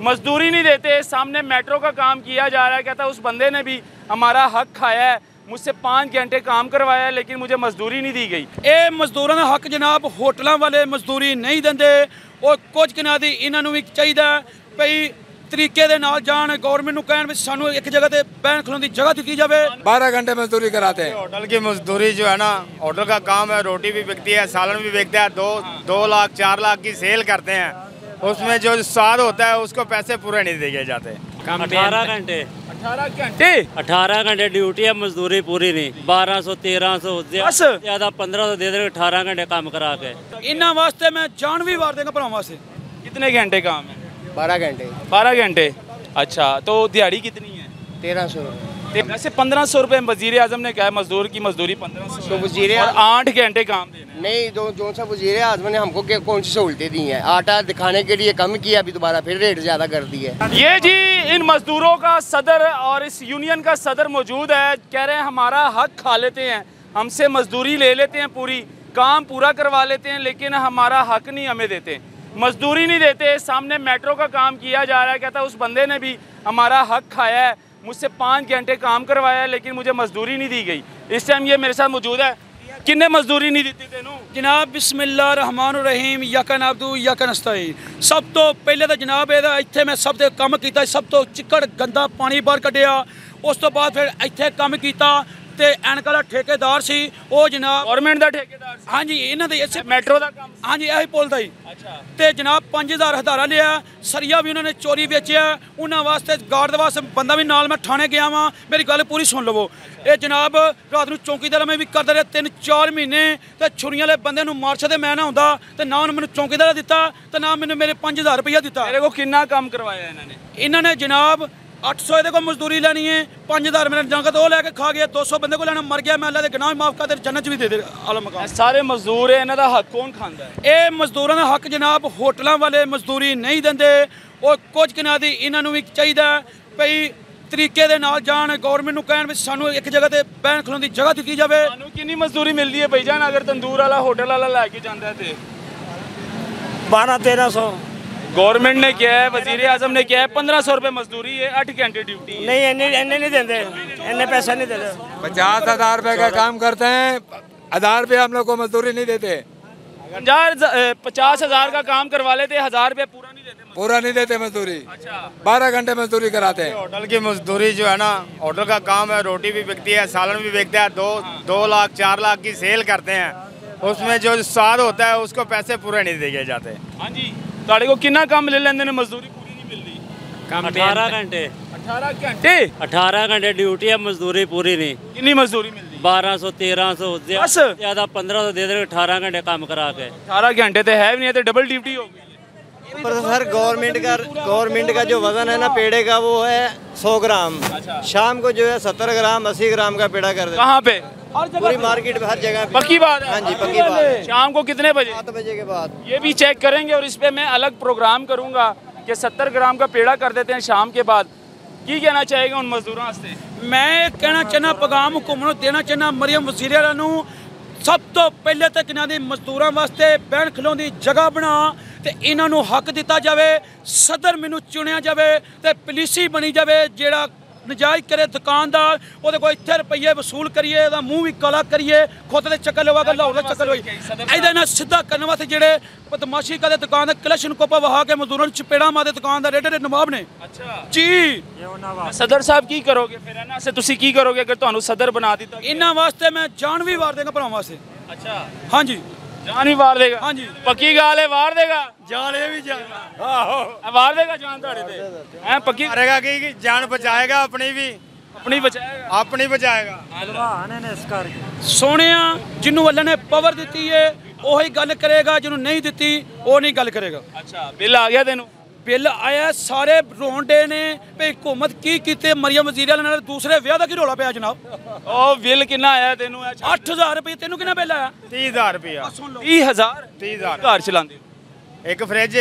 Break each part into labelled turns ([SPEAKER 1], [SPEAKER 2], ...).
[SPEAKER 1] मजदूरी नहीं देते। सामने मेट्रो का काम किया जा रहा है, कहता है उस बंदे ने भी हमारा हक खाया है, मुझसे 5 घंटे काम करवाया है लेकिन मुझे मजदूरी नहीं दी गई।
[SPEAKER 2] ਇਹ ਮਜ਼ਦੂਰਾਂ ਦਾ ਹੱਕ ਜਨਾਬ ਹੋਟਲਾਂ ਵਾਲੇ ਮਜ਼ਦੂਰੀ ਨਹੀਂ ਦਿੰਦੇ ਔਰ ਕੁਝ ਕਿਨਾਂ ਦੀ ਇਹਨਾਂ ਨੂੰ ਵੀ ਚਾਹੀਦਾ ਭਈ तरीके दे नाल जान गवर्नमेंट ਨੂੰ ਕਹਿਣ ਵਿੱਚ ਸਾਨੂੰ ਇੱਕ ਜਗ੍ਹਾ ਤੇ ਬਹਿਣ ਖਲੋਣ ਦੀ जगह ਦਿੱਤੀ जावे।
[SPEAKER 3] 12 घंटे मजदूरी कराते हैं।
[SPEAKER 4] होटल की मजदूरी जो है ना, होटल का काम है, रोटी भी बिकती है, सालन भी बिकता है, 2 लाख 4 लाख की सेल करते हैं, उसमें जो स्वाद होता है उसको पैसे पूरे नहीं दिए जाते।
[SPEAKER 5] 18 घंटे
[SPEAKER 1] 18
[SPEAKER 5] घंटे ड्यूटी है, मजदूरी पूरी नहीं। 1200 1300 ज्यादा 1500 दे देंगे 18 घंटे काम करा के।
[SPEAKER 2] ਇਹਨਾਂ ਵਾਸਤੇ ਮੈਂ ਜਾਨ ਵੀ ਵਾਰ ਦੇਗਾ ਭਰਾਵਾਂ ਵਾਸਤੇ।
[SPEAKER 1] कितने घंटे काम है?
[SPEAKER 4] 12 घंटे
[SPEAKER 1] 12 घंटे। अच्छा, तो दिहाड़ी कितनी है?
[SPEAKER 4] 1300
[SPEAKER 1] वैसे 1500 रुपए वजीर आजम ने कहा है मजदूर की मजदूरी 1500
[SPEAKER 4] तो वजीर
[SPEAKER 1] और 8 घंटे काम देना है।
[SPEAKER 4] नहीं, जो सा वजीर आजम ने हमको कौन सी सहूलतें दी हैं? आटा दिखाने के लिए कम किया, अभी दोबारा फिर रेट ज़्यादा कर दी है।
[SPEAKER 1] ये जी इन मजदूरों का सदर और इस यूनियन का सदर मौजूद है, कह रहे हैं हमारा हक खा लेते हैं, हमसे मजदूरी ले लेते हैं, पूरी काम पूरा करवा लेते हैं लेकिन हमारा हक नहीं हमें देते, मजदूरी नहीं देते। सामने मेट्रो का काम किया जा रहा है, कहता है उस बंदे ने भी हमारा हक खाया है, मुझसे 5 घंटे काम करवाया है लेकिन मुझे मजदूरी नहीं दी गई। इस टाइम ये मेरे साथ मौजूद है। किन्ने मजदूरी नहीं दी तेनू?
[SPEAKER 2] जनाब बिस्मिल्लाह रहमान रहीम यकन अब्दू यकन अस्तईन। सब तो पहले तो जनाब ਇਹਦਾ ਇੱਥੇ मैं सब ਦੇ ਕੰਮ ਕੀਤਾ, सब तो चिक्कड़ गंदा पानी बाहर ਕੱਢਿਆ। ਉਸ ਤੋਂ ਬਾਅਦ ਫਿਰ ਇੱਥੇ ਕੰਮ ਕੀਤਾ ਤੇ ਐਨਕ ਵਾਲਾ ਠੇਕੇਦਾਰ ਸੀ ਉਹ ਜਨਾਬ
[SPEAKER 1] गवर्नमेंट ਦਾ ਠੇਕੇਦਾਰ ਸੀ।
[SPEAKER 2] ਹਾਂਜੀ ਇਹਨਾਂ ਦੇ ਇਸੇ
[SPEAKER 1] मेट्रो ਦਾ ਕੰਮ।
[SPEAKER 2] ਹਾਂਜੀ ਇਹੀ ਪੁੱਲ ਦਾ ਹੀ।
[SPEAKER 1] ਅੱਛਾ।
[SPEAKER 2] ਤੇ ਜਨਾਬ 5000 ਹਜ਼ਾਰਾ ਲਿਆ, ਸਰੀਆ ਵੀ ਉਹਨਾਂ ਨੇ ਚੋਰੀ ਵੇਚਿਆ। ਉਹਨਾਂ ਵਾਸਤੇ ਗਾਰਡ ਦੇ ਵਾਸਤੇ ਬੰਦਾ ਵੀ ਨਾਲ ਮੈਂ ਥਾਣੇ ਗਿਆ ਵਾਂ। ਮੇਰੀ ਗੱਲ ਪੂਰੀ ਸੁਣ ਲਵੋ। ਇਹ ਜਨਾਬ ਰਾਤ ਨੂੰ ਚੌਂਕੀਦਾਰ ਮੈਂ ਵੀ ਕਰਦਾ ਰਿਹਾ 3-4 ਮਹੀਨੇ ਤੇ ਛੁਰੀਆਂ ਵਾਲੇ ਬੰਦੇ ਨੂੰ ਮਾਰ ਛੱਡੇ ਮੈਂ ਨਾ ਹੁੰਦਾ ਤੇ ਨਾ ਉਹਨੇ ਮੈਨੂੰ ਚੌਂਕੀਦਾਰ ਦਿੱਤਾ ਤੇ ਨਾ ਮੈਨੂੰ ਮੇਰੇ 5000 ਰੁਪਇਆ ਦਿੱਤਾ।
[SPEAKER 1] तेरे को कितना काम करवाया इन्होंने?
[SPEAKER 2] ਇਹਨਾਂ ਨੇ जनाब 800 ਇਹਦੇ ਕੋਲ ਮਜ਼ਦੂਰੀ ਲੈਣੀ ਹੈ, 5000 ਮੇਰੇ ਜੰਗਤ ਉਹ ਲੈ ਕੇ ਖਾ ਗਿਆ, 200 ਬੰਦੇ ਕੋਲ ਲੈਣਾ ਮਰ ਗਿਆ। ਮੈਂ ਅੱਲਾ ਦੇ ਗੁਨਾਹ ਵੀ ਮਾਫ ਕਰ ਦੇ, ਜੰਨਤ ਵੀ ਦੇ ਦੇ ਆਲਾ ਮਕਾਮ।
[SPEAKER 1] ਸਾਰੇ ਮਜ਼ਦੂਰ ਹੈ, ਇਹਨਾਂ ਦਾ ਹੱਕ ਕੌਣ ਖਾਂਦਾ ਹੈ?
[SPEAKER 2] ਇਹ ਮਜ਼ਦੂਰਾਂ ਦਾ ਹੱਕ ਜਨਾਬ ਹੋਟਲਾਂ ਵਾਲੇ ਮਜ਼ਦੂਰੀ ਨਹੀਂ ਦਿੰਦੇ ਔਰ ਕੁਝ ਕਿਨਾਂ ਦੀ ਇਹਨਾਂ ਨੂੰ ਵੀ ਚਾਹੀਦਾ ਭਈ ਤਰੀਕੇ ਦੇ ਨਾਲ ਜਾਣ ਗਵਰਨਮੈਂਟ ਨੂੰ ਕਹਿਣ ਵਿੱਚ ਸਾਨੂੰ ਇੱਕ ਜਗ੍ਹਾ ਤੇ ਬਹਿਣ ਖਲੋਣ ਦੀ जगह ਦਿੱਤੀ ਜਾਵੇ।
[SPEAKER 1] ਤੁਹਾਨੂੰ ਕਿੰਨੀ ਮਜ਼ਦੂਰੀ ਮਿਲਦੀ ਹੈ ਭਾਈਜਾਨ ਅਗਰ ਤੰਦੂਰ ਵਾਲਾ ਹੋਟਲ ਵਾਲਾ ਲੈ ਕੇ ਜਾਂਦਾ ਤੇ?
[SPEAKER 5] 1200-1300।
[SPEAKER 1] गवर्नमेंट ने क्या है, वजीर आजम ने क्या है, 1500 रुपए मजदूरी है, 8 घंटे ड्यूटी है।
[SPEAKER 5] नहीं इन्ने नहीं देते, इन्ने पैसा नहीं देते।
[SPEAKER 3] 50,000 रुपए का काम करते हैं, 1000 रुपये हम लोग को मजदूरी नहीं देते।
[SPEAKER 1] 50,000 का काम करवा लेते, 1000 रुपये पूरा नहीं देते।
[SPEAKER 3] पूरा नहीं देते मजदूरी।
[SPEAKER 1] अच्छा।
[SPEAKER 3] 12 घंटे मजदूरी कराते हैं।
[SPEAKER 4] होटल की मजदूरी जो है ना, होटल का काम है, रोटी भी बिकती है, सालन भी बिकता है, 2 लाख 4 लाख की सेल करते हैं, उसमें जो स्वाद होता है उसको पैसे पूरे नहीं दिए जाते।
[SPEAKER 1] हाँ जी, ਤੁਹਾਡੇ ਕੋ ਕਿੰਨਾ ਕੰਮ ਲੈ ਲੈਂਦੇ ਨੇ, ਮਜ਼ਦੂਰੀ ਪੂਰੀ ਨਹੀਂ ਮਿਲਦੀ?
[SPEAKER 5] 18 घंटे
[SPEAKER 1] 18 घंटे
[SPEAKER 5] 18 घंटे ड्यूटी है, मजदूरी पूरी नहीं।
[SPEAKER 1] कितनी मजदूरी मिलती?
[SPEAKER 5] 1200 1300 ज्यादा 1500 दे देंगे 18 घंटे काम करा के।
[SPEAKER 1] 18 घंटे तो है भी नहीं, तो डबल ड्यूटी हो गई है।
[SPEAKER 6] पर सर गवर्नमेंट का जो वजन है ना पेड़े का वो है 100 ग्राम। शाम को जो है 70 ग्राम 80 ग्राम का पेड़ा कर देते।
[SPEAKER 1] कहाँ पे?
[SPEAKER 6] पूरी मार्केट में हर जगह पे।
[SPEAKER 1] पक्की बात है?
[SPEAKER 6] हाँ जी पक्की बात है।
[SPEAKER 1] शाम को कितने बजे?
[SPEAKER 6] 7 बजे के बाद।
[SPEAKER 1] ये भी चेक करेंगे और इस पे मैं अलग प्रोग्राम करूंगा कि 70 ग्राम का पेड़ा कर देते हैं शाम के बाद। की कहना चाहेगा उन मजदूरों वास्ते?
[SPEAKER 2] मैं कहना चाहना पैगाम हुकूमत ਨੂੰ ਦੇਣਾ ਚਾਹਨਾ ਮਰੀਮ ਵਜ਼ੀਰ ਨੂੰ ਸਭ ਤੋਂ ਪਹਿਲੇ ਤੱਕ ਇਹਨਾਂ ਦੀ ਮਜ਼ਦੂਰਾਂ ਵਾਸਤੇ ਬਹਿਣ ਖਲੋਣ ਦੀ ਜਗ੍ਹਾ ਬਣਾ ਤੇ ਇਹਨਾਂ ਨੂੰ ਹੱਕ ਦਿੱਤਾ ਜਾਵੇ। ਸਦਰ ਮੈਨੂੰ ਚੁਣਿਆ ਜਾਵੇ ਤੇ ਪੁਲਿਸੀ ਬਣੀ ਜਾਵੇ ਜਿਹੜਾ ਨਜਾਇਜ਼ ਕਰੇ ਦੁਕਾਨਦਾਰ ਉਹਦੇ ਕੋਲ ਇੱਥੇ ਰੁਪਈਏ ਵਸੂਲ ਕਰੀਏ, ਉਹਦਾ ਮੂੰਹ ਵੀ ਕਾਲਾ ਕਰੀਏ, ਖੁਦ ਦੇ ਚੱਕਰ ਲਵਾਗਾ ਲਾਹੌਰ ਦੇ ਚੱਕਰ ਹੋਈ ਇਹਦੇ ਨਾਲ ਸਿੱਧਾ ਕਰਨ ਵਾਸਤੇ ਜਿਹੜੇ ਬਦਮਾਸ਼ੀ ਕਰਦੇ ਦੁਕਾਨ ਦੇ ਕਲੈਸ਼ਨ ਕੋਪਾ ਵਹਾ ਕੇ ਮਜ਼ਦੂਰਾਂ ਨੂੰ ਚਪੇੜਾ ਮਾਰਦੇ ਦੁਕਾਨ ਦਾ ਰੇਡੇ ਦੇ ਨਵਾਬ ਨੇ।
[SPEAKER 1] ਅੱਛਾ
[SPEAKER 2] ਜੀ
[SPEAKER 1] ਸਦਰ ਸਾਹਿਬ ਕੀ ਕਰੋਗੇ ਫਿਰ ਇਹਨਾਂ ਸੇ? ਤੁਸੀਂ ਕੀ ਕਰੋਗੇ ਅਗਰ ਤੁਹਾਨੂੰ ਸਦਰ ਬਣਾ ਦਿੱਤਾ?
[SPEAKER 2] ਇਹਨਾਂ ਵਾਸਤੇ ਮੈਂ ਜਾਨ ਵੀ ਵਾਰ ਦੇਗਾ ਭਰਾਵਾਂ ਵਾਸਤੇ।
[SPEAKER 1] ਅੱਛਾ,
[SPEAKER 2] ਹਾਂਜੀ
[SPEAKER 1] ਜਾਨ ਹੀ ਵਾਰ ਦੇਗਾ?
[SPEAKER 2] ਹਾਂਜੀ
[SPEAKER 1] ਪੱਕੀ ਗੱਲ ਹੈ, ਵਾਰ ਦੇਗਾ
[SPEAKER 2] ਜਾਨ ਇਹ ਵੀ ਜਾਨ।
[SPEAKER 1] ਆਹੋ ਵਾਰ ਦੇਗਾ ਜਾਨ ਤੁਹਾਡੇ ਤੇ ਹੈ ਪੱਕੀ?
[SPEAKER 4] मारेगा कि जान बचाएगा, अपनी भी
[SPEAKER 1] ਆਪਣੀ ਬਚਾਏਗਾ,
[SPEAKER 4] अपनी बचाएगा।
[SPEAKER 2] ਸੋਹਣਿਆ ਜਿਹਨੂੰ ਅੱਲਾ ਨੇ ਪਾਵਰ ਦਿੱਤੀ ਹੈ ਉਹੀ ਗੱਲ ਕਰੇਗਾ, ਜਿਹਨੂੰ ਨਹੀਂ ਦਿੱਤੀ ਉਹ ਨਹੀਂ ਗੱਲ ਕਰੇਗਾ।
[SPEAKER 1] ਅੱਛਾ, ਬਿੱਲ ਆ ਗਿਆ ਤੈਨੂੰ?
[SPEAKER 2] ਬਿੱਲ ਆਇਆ, ਸਾਰੇ ਰੋਣ ਡੇ ਨੇ ਵੀ ਹੁਕੂਮਤ ਕੀ ਕੀਤੇ ਮਰੀਮ ਵਜ਼ੀਰ ਨਾਲ ਦੂਸਰੇ ਵਿਆਹ ਦਾ ਕੀ ਰੌਲਾ ਪਿਆ ਜਨਾਬ।
[SPEAKER 1] ਉਹ ਬਿੱਲ ਕਿੰਨਾ ਆਇਆ ਤੈਨੂੰ?
[SPEAKER 2] 8000 ਰੁਪਏ। ਤੈਨੂੰ ਕਿੰਨਾ ਬਿੱਲ ਆਇਆ?
[SPEAKER 4] 30,000 रुपया।
[SPEAKER 1] 30,000?
[SPEAKER 4] 30,000।
[SPEAKER 1] ਘਰ ਚਲਾਉਂਦੇ ਹੋ?
[SPEAKER 4] एक फ्रिज,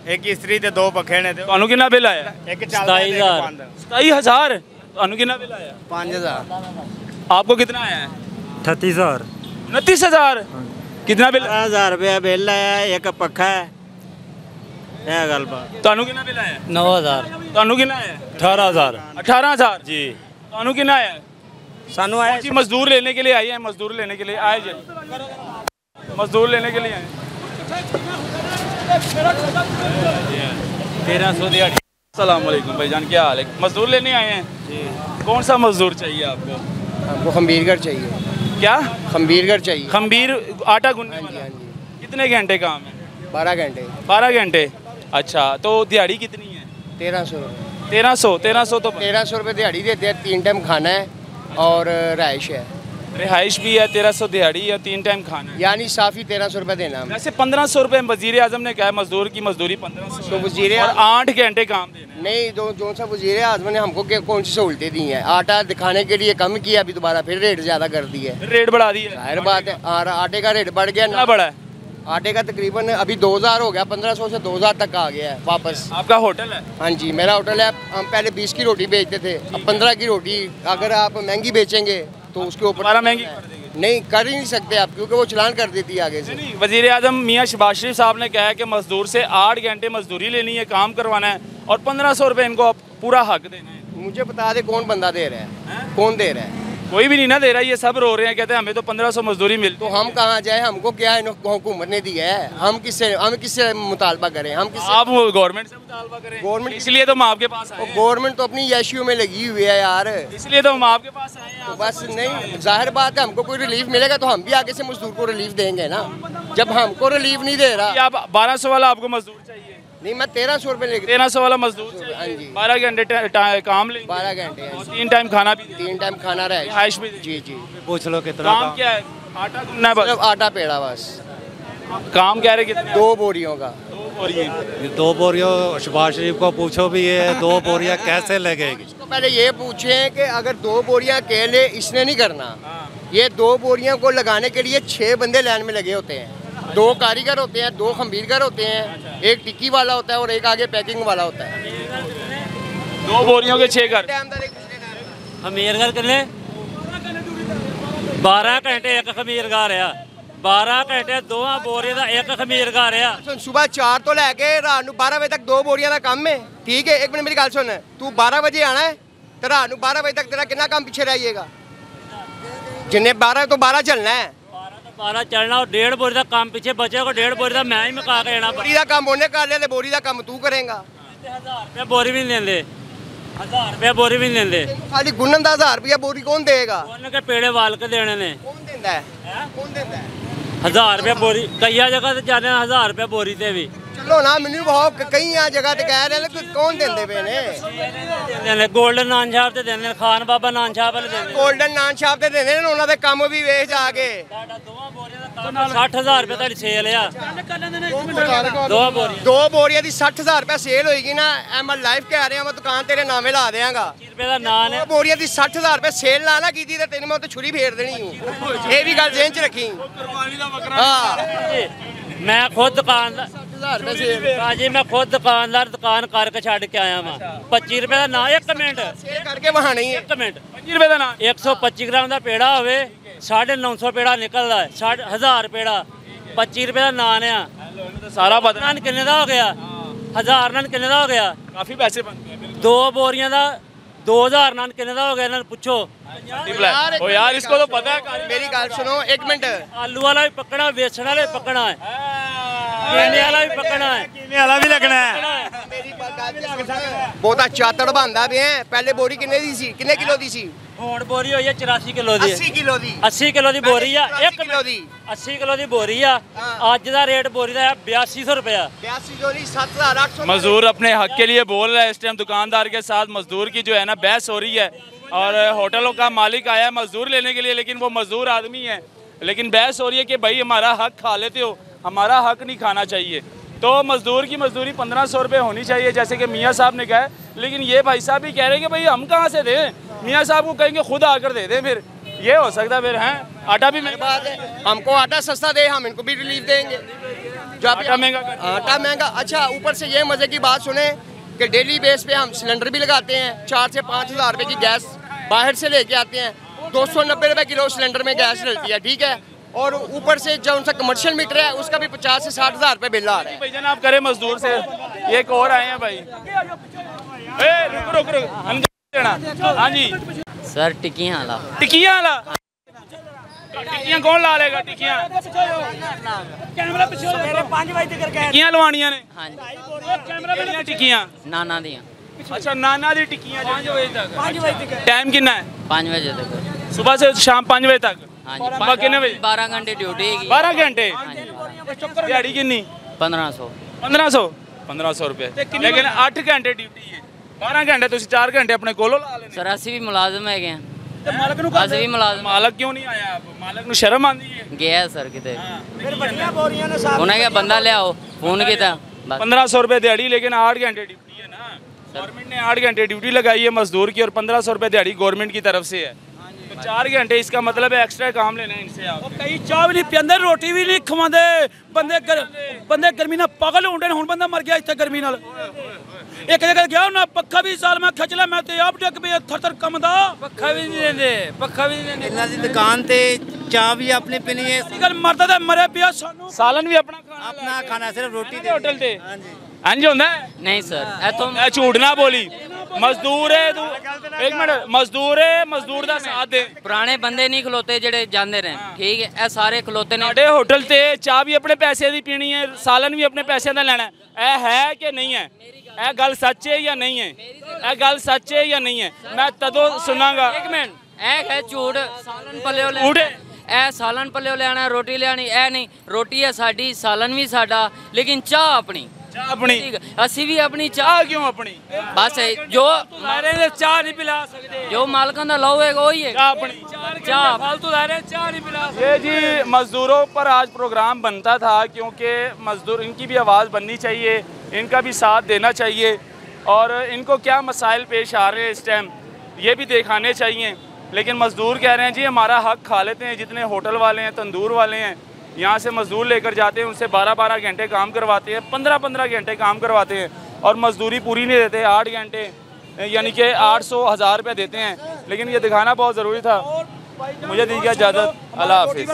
[SPEAKER 4] एक इस्त्री ते 2 पखे ने।
[SPEAKER 1] ਤੁਹਾਨੂੰ ਕਿੰਨਾ ਬਿੱਲ ਆਇਆ?
[SPEAKER 4] एक चलदा है, एक
[SPEAKER 5] 27,000।
[SPEAKER 4] बंद।
[SPEAKER 1] 27,000? ਤੁਹਾਨੂੰ ਕਿੰਨਾ ਬਿੱਲ ਆਇਆ?
[SPEAKER 4] 5,000।
[SPEAKER 1] आपको कितना आया है?
[SPEAKER 5] 38,000।
[SPEAKER 1] 29,000? कितना बिल?
[SPEAKER 6] 1000 रुपया बिल आया, एक पखा है,
[SPEAKER 5] ਇਹ ਗੱਲ ਬਾਤ
[SPEAKER 1] ਤੁਹਾਨੂੰ ਕਿੰਨਾ ਬਿੱਲ ਆਇਆ?
[SPEAKER 5] 9000
[SPEAKER 1] ਤੁਹਾਨੂੰ ਕਿੰਨਾ ਆਇਆ?
[SPEAKER 2] 18000
[SPEAKER 1] 18,000
[SPEAKER 5] जी
[SPEAKER 1] ਤੁਹਾਨੂੰ ਕਿੰਨਾ ਆਇਆ?
[SPEAKER 5] सानू आया
[SPEAKER 1] जी मजदूर लेने के लिए आई है, मजदूर लेने के लिए आए जी, मजदूर लेने के लिए आए।
[SPEAKER 5] 1300 दिहाड़ी।
[SPEAKER 1] अस्सलाम वालेकुम भाईजान, क्या हाल है? मजदूर लेने आए हैं जी। कौन सा मजदूर चाहिए आपको?
[SPEAKER 7] हमको खमीरगर चाहिए।
[SPEAKER 1] क्या
[SPEAKER 7] खमीरगर चाहिए।
[SPEAKER 1] खमीर आटा गूंदने वाला?
[SPEAKER 7] हाँ जी।
[SPEAKER 1] कितने घंटे काम है?
[SPEAKER 7] 12 घंटे।
[SPEAKER 1] 12 घंटे। अच्छा, तो दिहाड़ी कितनी है?
[SPEAKER 7] 1300।
[SPEAKER 1] 1300 तो
[SPEAKER 7] 1300 रुपये दिहाड़ी देते हैं, 3 टाइम खाना है और रहाइश है,
[SPEAKER 1] रिहाइश भी है, 1300 दिहाड़ी है, 3 टाइम खाना है,
[SPEAKER 7] यानी साफ़ी 1300 रुपये देना हमें।
[SPEAKER 1] वैसे 1500 रुपये वजीर आजम ने कहा है मजदूर की मजदूरी 1500
[SPEAKER 7] तो वजीर
[SPEAKER 1] और 8 घंटे काम देना है।
[SPEAKER 7] नहीं, जो सा वजीर आजम ने हमको कौन सी सहूलतें दी हैं? आटा दिखाने के लिए कम किया, अभी दोबारा फिर रेट ज़्यादा कर दी है।
[SPEAKER 1] रेट बढ़ा दी है,
[SPEAKER 7] जाहिर बात है, आटे का रेट बढ़ गया
[SPEAKER 1] कितना
[SPEAKER 7] ना।
[SPEAKER 1] बड़ा है?
[SPEAKER 7] आटे का तकरीबन अभी 2000 हो गया, 1500 से 2000 तक आ गया है वापस।
[SPEAKER 1] आपका होटल है?
[SPEAKER 7] हाँ जी, मेरा होटल है। हम पहले 20 की रोटी बेचते थे, अब 15 की रोटी। अगर आप महंगी बेचेंगे तो उसके ऊपर
[SPEAKER 1] हमारा महंगी कर देंगे।
[SPEAKER 7] नहीं कर ही नहीं सकते आप, क्योंकि वो चलान कर देती है आगे से।
[SPEAKER 1] नहीं, वजीर आजम मियाँ शहबाज शरीफ साहब ने कहा है कि मजदूर से 8 घंटे मजदूरी लेनी है, काम करवाना है और 1500 रुपये इनको पूरा हक देना है।
[SPEAKER 7] मुझे बता दे कौन बंदा दे रहा है? कौन दे रहा है?
[SPEAKER 1] कोई भी नहीं ना दे रहा, ये सब रो रहे हैं, कहते हैं हमें तो 1500 मजदूरी मिलती
[SPEAKER 7] तो हम कहाँ जाए? हमको क्या है, हुकूमत ने दिया है, हम किससे मुतालबा करें? हम किससे?
[SPEAKER 1] आप गवर्नमेंट से मुतालबा करें।
[SPEAKER 7] गवर्नमेंट
[SPEAKER 1] इसलिए तो हम आपके पास आए हैं।
[SPEAKER 7] गवर्नमेंट तो अपनी यशू में लगी हुई है यार।
[SPEAKER 1] इसलिए तो हम आपके पास आए हैं।
[SPEAKER 7] तो बस नहीं, जाहिर बात है, हमको कोई रिलीफ मिलेगा तो हम भी आगे से मजदूर को रिलीफ देंगे ना। जब हमको रिलीफ नहीं दे रहा।
[SPEAKER 1] आप 1200 वाला आपको मजदूर चाहिए?
[SPEAKER 7] नहीं, मैं 1300 रुपये लेके।
[SPEAKER 1] 1300 वाला मजदूर चाहिए।
[SPEAKER 7] हाँ जी।
[SPEAKER 1] 12 घंटे काम लेंगे,
[SPEAKER 7] 12 घंटे
[SPEAKER 1] और 3 टाइम खाना भी,
[SPEAKER 7] 3 टाइम खाना रहे।
[SPEAKER 1] रिहाइश भी।
[SPEAKER 7] जी जी।
[SPEAKER 5] पूछ लो कितना
[SPEAKER 1] काम क्या है? आटा गूंदना है बस?
[SPEAKER 7] सिर्फ आटा पेड़ा बस।
[SPEAKER 1] काम कह रहे कितने?
[SPEAKER 7] 2 बोरियों का।
[SPEAKER 1] 2 बोरियां।
[SPEAKER 5] 2 बोरियों शहबाज शरीफ को पूछो भी, ये 2 बोरियां कैसे लगेगी?
[SPEAKER 7] तो पहले ये पूछें कि अगर 2 बोरियां अकेले इसने नहीं करना, ये 2 बोरियां को लगाने के लिए 6 बंदे लाइन में लगे होते हैं। 2 कारीगर होते हैं, 2 खमीरगर होते हैं, एक टिक्की वाला होता है और एक आगे पैकिंग वाला होता है।
[SPEAKER 1] 2 बोरियों के 6 घर।
[SPEAKER 5] खमीरगर कितने? 12 घंटे एक खमीरगार आ, 12 घंटे 2 बोरियां का एक खमीरगार आ।
[SPEAKER 7] सुबह 4 तो लैके रात ਨੂੰ 12 वजे तक 2 बोरियां का काम है, ठीक है? एक मिनट मेरी गल सुन, तू 12 बजे आना है तो रात ਨੂੰ 12 बजे तक तेरा कितना काम पीछे रहिएगा? जिन्हें 12 तो 12 चलना है।
[SPEAKER 5] 12 चलना और 1.5 बोरी का काम पीछे बचेगा, 1.5 बोरी का मैं ही मुका के जाना।
[SPEAKER 7] बोरी का काम उन्हें कर लिया, बोरी का काम तू करेगा।
[SPEAKER 5] 1000 रुपये बोरी भी नहीं देंगे, 1000 रुपये बोरी भी नहीं देंगे।
[SPEAKER 7] खाली गुनन का 1000 रुपया बोरी कौन देगा?
[SPEAKER 5] उन्होंने के पेड़े वाल के देने ने।
[SPEAKER 7] कौन देता है? कौन देता है?
[SPEAKER 5] 1000 रुपये बोरी, कई जगह से जाने 1000 रुपये बोरी से भी।
[SPEAKER 7] चलो ना, मैनू बहुत कई जगह ते कह रहे हैं, कौन देंदे पे ने?
[SPEAKER 5] गोल्डन नान छाप ते देंदे, खान बाबा नान छाप वाले देंदे।
[SPEAKER 7] गोल्डन नान छाप ते देंदे ने, उन्हां दे काम भी वेख जाके।
[SPEAKER 5] साडा 2 बोरियां दा काम 60000 रुपये दा सेल आ। 2 बोरी
[SPEAKER 7] 2 बोरियां दी 60000 रुपया सेल होएगी ना, मैं लाइव कह रहा, मैं दुकान तेरे नामे ला देंगा।
[SPEAKER 5] 20 रुपये दा नान है।
[SPEAKER 7] 2 बोरियां दी 60000 रुपया सेल ना ना कीती ते तेन मैं छुरी फेर देनी हूं। ये भी गल ज़हन च रखी। हां,
[SPEAKER 5] मैं खुद दुकानदार
[SPEAKER 7] 60000 रुपया सेल
[SPEAKER 5] भाजी, मैं खुद दुकानदार दुकान करके छड़ के आया वा। 25 रुपये का ना, 1 मिनट
[SPEAKER 7] सेल करके वहां नहीं है।
[SPEAKER 5] 1 मिनट
[SPEAKER 1] 25 रुपये का ना?
[SPEAKER 5] 125 ग्राम का पेड़ा होवे, 950 पेड़ा निकलदा है, 1000 पेड़ा 25 रुपये का नान आ।
[SPEAKER 1] तो सारा बदना
[SPEAKER 5] नान किन्ने दा हो गया? 1000 नान किन्ने दा हो गया?
[SPEAKER 1] काफी पैसे बनते हैं।
[SPEAKER 5] 2 बोरियां दा 2000 नान किन्ने दा हो गया? इन्हां नूं पुछो।
[SPEAKER 1] ओ यार, इसको तो पता है।
[SPEAKER 7] मेरी गल सुनो 1 मिनट।
[SPEAKER 5] आलू वाला भी पकना, बेसन वाला भी पकना है, केले वाला भी पकना है,
[SPEAKER 1] कीने वाला भी लगना है।
[SPEAKER 7] ਬਹੁਤਾ ਚਾਤੜ ਬਣਦਾ ਪਿਆ। ਪਹਿਲੇ ਬੋਰੀ ਕਿੰਨੇ ਦੀ ਸੀ? ਕਿੰਨੇ ਕਿਲੋ ਦੀ ਸੀ?
[SPEAKER 5] ਹੁਣ बोरी ਹੋਈ ਹੈ 84 ਕਿਲੋ ਦੀ।
[SPEAKER 7] 80 ਕਿਲੋ ਦੀ।
[SPEAKER 5] 80 ਕਿਲੋ ਦੀ बोरी ਆ।
[SPEAKER 7] 1 ਕਿਲੋ ਦੀ।
[SPEAKER 5] 80 ਕਿਲੋ ਦੀ बोरी ਆ। ਅੱਜ ਦਾ ਰੇਟ बोरी ਦਾ ਹੈ 8200 रुपया।
[SPEAKER 7] 82 जो नहीं 7800।
[SPEAKER 1] मजदूर अपने हक के लिए बोल रहा है इस टाइम, दुकानदार के साथ मजदूर की जो है ना बहस हो रही है, और होटलों का मालिक आया है मजदूर लेने के लिए, लेकिन वो मजदूर आदमी है, लेकिन बहस हो रही है कि भाई हमारा हक खा लेते हो, हमारा हक नहीं खाना चाहिए। तो मजदूर की मजदूरी 1500 रुपये होनी चाहिए जैसे कि मियाँ साहब ने कहा है, लेकिन ये भाई साहब भी कह रहे हैं कि भाई हम कहाँ से दें? मियाँ साहब को कहेंगे खुद आकर दे दें, फिर ये हो सकता फिर हैं? आटा भी महंगा
[SPEAKER 7] बात है, हमको आटा सस्ता दे, हम इनको भी रिलीफ देंगे। जो
[SPEAKER 1] आटा महंगा कर दिया।
[SPEAKER 7] आटा महंगा। अच्छा, ऊपर से ये मजे की बात सुने कि डेली बेस पे हम सिलेंडर भी लगाते हैं। 4 से 5000 रुपये की गैस बाहर से लेके आते हैं। 290 रुपये किलो सिलेंडर में गैस डलती है, ठीक है? और ऊपर से जो उनका कमर्शियल मीटर है उसका भी 50 से 60 हज़ार रुपये बिल आ रहा है।
[SPEAKER 1] भाईजान आप करें मजदूर से ये एक और आए हैं भाई। ए रुक रुक रुक अंदर देना। हाँ जी
[SPEAKER 8] सर टिक्कियां ला।
[SPEAKER 1] टिक्कियां ला। टिक्कियां कौन ला लेगा? टिक्कियां टिक्कियां लवानियां ने।
[SPEAKER 8] हाँ जी
[SPEAKER 1] टिक्कियां
[SPEAKER 8] नाना दियां।
[SPEAKER 1] अच्छा नाना दी टिक्कियां 5 बजे तक। टाइम कितना है?
[SPEAKER 8] 5 बजे तक।
[SPEAKER 1] सुबह से शाम 5 बजे तक।
[SPEAKER 8] हाँ
[SPEAKER 1] सुबह कितने बजे?
[SPEAKER 8] 12 घंटे ड्यूटी है।
[SPEAKER 1] 12 घंटे।
[SPEAKER 8] हाँ जी
[SPEAKER 1] दिहाड़ी कितनी?
[SPEAKER 8] 1500।
[SPEAKER 1] 1500 रुपए। लेकिन 8 घंटे ड्यूटी है। 12 घंटे तुम 4 घंटे अपने कोलों ला लेने।
[SPEAKER 8] सर ਅਸੀਂ ਵੀ ਮੁਲਾਜ਼ਮ ਹੈਗੇ ਆ।
[SPEAKER 2] ਮਾਲਕ ਨੂੰ
[SPEAKER 8] ਅਸੀਂ ਵੀ ਮੁਲਾਜ਼ਮ।
[SPEAKER 1] मालक क्यों नहीं आया? मालक ਨੂੰ ਸ਼ਰਮ ਆਂਦੀ ਹੈ।
[SPEAKER 8] ਗਿਆ ਸਰ ਕਿਤੇ। ਉਹਨੇ ਕਿਹਾ ਬੰਦਾ ਲਿਆਓ ਫੋਨ ਕੀਤਾ बस।
[SPEAKER 1] 1500 रुपए दिहाड़ी लेकिन 8 घंटे ड्यूटी है ना। गवर्नमेंट ने 8 घंटे ड्यूटी लगाई है मजदूर की और 1500 रुपए दिहाड़ी गवर्नमेंट की तरफ से है। तो 4 घंटे इसका मतलब है एक्स्ट्रा काम लेना है इनसे आप।
[SPEAKER 2] ਕਈ ਚਾਹ ਵੀ ਨਹੀਂ ਪੀਂਦੇ ਰੋਟੀ ਵੀ ਨਹੀਂ ਖਵਾਉਂਦੇ ਬੰਦੇ ਗਰਮੀ ਨਾਲ ਪਾਗਲ ਹੁੰਦੇ ਨੇ। ਹੁਣ ਬੰਦਾ ਮਰ ਗਿਆ ਇੱਥੇ ਗਰਮੀ ਨਾਲ। ਇੱਕ ਜਗ੍ਹਾ ਗਿਆ ਨਾ ਪੱਖਾ ਵੀ ਸਾਲ ਮੈਂ ਖਿੱਚ ਲਿਆ ਮੈਂ ਤੇ ਆਪ ਡਿੱਗ ਪਿਆ ਥਰ ਕੰਮ ਦਾ।
[SPEAKER 5] ਪੱਖਾ ਵੀ ਨਹੀਂ ਦਿੰਦੇ, ਪੱਖਾ ਵੀ ਨਹੀਂ ਦਿੰਦੇ।
[SPEAKER 9] ਇਹਨਾਂ ਦੀ ਦੁਕਾਨ ਤੇ ਚਾਹ ਵੀ ਆਪਣੀ ਪੀਣੀ ਹੈ।
[SPEAKER 2] ਇਹ ਗੱਲ ਮਰਦਾ ਤੇ ਮਰਿਆ ਪਿਆ ਸਾਨੂੰ।
[SPEAKER 1] सालन भी अपना खाना
[SPEAKER 9] ਆਪਣਾ ਖਾਣਾ ਸਿਰਫ ਰੋਟੀ ਦੇ
[SPEAKER 1] होटल ते।
[SPEAKER 9] ਹਾਂਜੀ
[SPEAKER 1] हाँ जी होंदा है।
[SPEAKER 8] ਨਹੀਂ ਸਰ ਇੱਥੋਂ
[SPEAKER 1] मैं झूठ ना बोली। मजदूर है तू। एक मिनट मजदूर है मजदूर ਦਾ ਸਾਥ ਦੇ।
[SPEAKER 8] ਪੁਰਾਣੇ ਬੰਦੇ ਨਹੀਂ ਖਲੋਤੇ ਜਿਹੜੇ ਜਾਂਦੇ ਨੇ ਠੀਕ ਹੈ ਇਹ ਸਾਰੇ ਖਲੋਤੇ ਨੇ।
[SPEAKER 1] ਸਾਡੇ ਹੋਟਲ ਤੇ ਚਾਹ ਵੀ ਆਪਣੇ ਪੈਸੇ ਦੀ ਪੀਣੀ ਹੈ ਸਾਲਨ ਵੀ ਆਪਣੇ ਪੈਸੇ ਦਾ ਲੈਣਾ ਹੈ। ਇਹ ਹੈ ਕਿ ਨਹੀਂ ਹੈ? ਇਹ ਗੱਲ ਸੱਚ ਹੈ ਜਾਂ ਨਹੀਂ ਹੈ? ਇਹ ਗੱਲ ਸੱਚ ਹੈ ਜਾਂ ਨਹੀਂ ਹੈ? ਮੈਂ ਤਦੋਂ ਸੁਣਾਂਗਾ।
[SPEAKER 8] ਇੱਕ ਮਿੰਟ ਇਹ ਹੈ ਝੂਠ ਸਾਲਨ ਪੱਲਿਓ ਲੈ
[SPEAKER 1] ਝੂਠ ਹੈ।
[SPEAKER 8] ਇਹ ਸਾਲਨ ਪੱਲਿਓ ਲੈਣਾ ਰੋਟੀ ਲੈਣੀ ਇਹ ਨਹੀਂ ਰੋਟੀ ਹੈ ਸਾਡੀ ਸਾਲਨ ਵੀ ਸਾਡਾ ਲੇਕਿਨ ਚਾਹ ਆਪਣੀ।
[SPEAKER 1] ਚਾਹ ਆਪਣੀ।
[SPEAKER 8] ਠੀਕ ਹੈ, ਅਸੀਂ ਵੀ ਆਪਣੀ ਚਾਹ
[SPEAKER 1] ਚਾਹ ਕਿਉਂ ਆਪਣੀ?
[SPEAKER 8] ਬਸ ਜੋ
[SPEAKER 5] ਸਾਰੇ ਦੇ ਚਾਹ ਨਹੀਂ ਪਿਲਾ ਸਕਦੇ।
[SPEAKER 8] ਜੋ ਮਾਲਕਾਂ ਦਾ ਲਹੂ ਹੈ ਉਹੀ ਹੈ
[SPEAKER 1] चाह अपनी।
[SPEAKER 8] ਚਾਹ
[SPEAKER 5] फालतू ला रहे चाह नहीं पिला सकते।
[SPEAKER 1] ये जी मज़दूरों पर आज प्रोग्राम बनता था क्योंकि मज़दूर इनकी भी आवाज़ बननी चाहिए, इनका भी साथ देना चाहिए और इनको क्या मसाइल पेश आ रहे हैं इस टाइम ये भी दिखाने चाहिए। लेकिन मज़दूर कह रहे हैं जी हमारा हक खा लेते हैं। जितने होटल वाले हैं तंदूर वाले हैं यहाँ से मज़दूर लेकर जाते हैं उनसे 12-12 घंटे काम करवाते हैं 15-15 घंटे काम करवाते हैं और मज़दूरी पूरी नहीं देते। 8 घंटे यानी कि 800-1000 रुपये देते हैं। लेकिन ये दिखाना बहुत ज़रूरी था। मुझे दी गया इजाज़त। अल्लाह हाफ़िज़।